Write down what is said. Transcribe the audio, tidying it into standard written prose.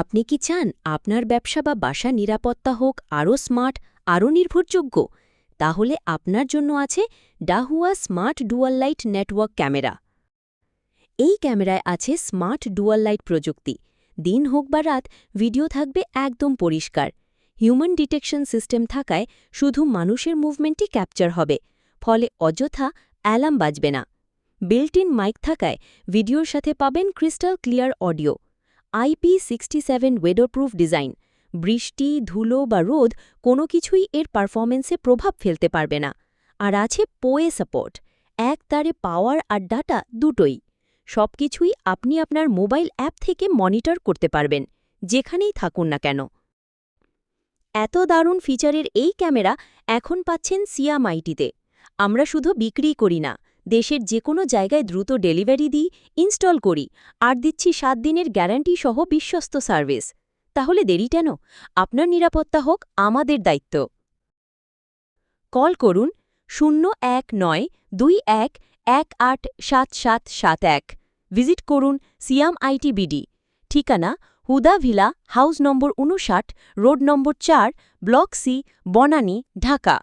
আপনি কি চান আপনার ব্যবসা বা বাসা নিরাপত্তা হোক আরও স্মার্ট, আরও নির্ভরযোগ্য? তাহলে আপনার জন্য আছে Dahua smart dual light network camera. এই ক্যামেরায় আছে স্মার্ট ডুয়াল লাইট প্রযুক্তি। দিন হোক বা রাত, ভিডিও থাকবে একদম পরিষ্কার। হিউম্যান ডিটেকশন সিস্টেম থাকায় শুধু মানুষের মুভমেন্টই ক্যাপচার হবে, ফলে অযথা অ্যালার্ম বাজবে না। বিল্ট ইন মাইক থাকায় ভিডিওর সাথে পাবেন crystal clear audio. IP67 weatherproof design, বৃষ্টি, ধুলো বা রোদ কোনো কিছুই এর পারফরমেন্সে প্রভাব ফেলতে পারবে না। আর আছে পোয়ে সাপোর্ট, এক তারে পাওয়ার আর ডাটা দুটোই। সবকিছুই আপনি আপনার মোবাইল অ্যাপ থেকে মনিটর করতে পারবেন, যেখানেই থাকুন না কেন। এত দারুণ ফিচারের এই ক্যামেরা এখন পাচ্ছেন সিয়ামআইটিতে। আমরা শুধু বিক্রিই করি না, দেশের যে কোনো জায়গায় দ্রুত ডেলিভারি দিই, ইনস্টল করি, আর দিচ্ছি 7 দিনের গ্যারান্টি সহ বিশ্বস্ত সার্ভিস। তাহলে দেরি কেন? আপনার নিরাপত্তা হোক আমাদের দায়িত্ব। কল করুন 01921187771। ভিজিট করুন সিয়াম আইটিবিডি। ঠিকানা হুদা ভিলা, হাউস নম্বর 59, road number 4, block C, Banani, Dhaka.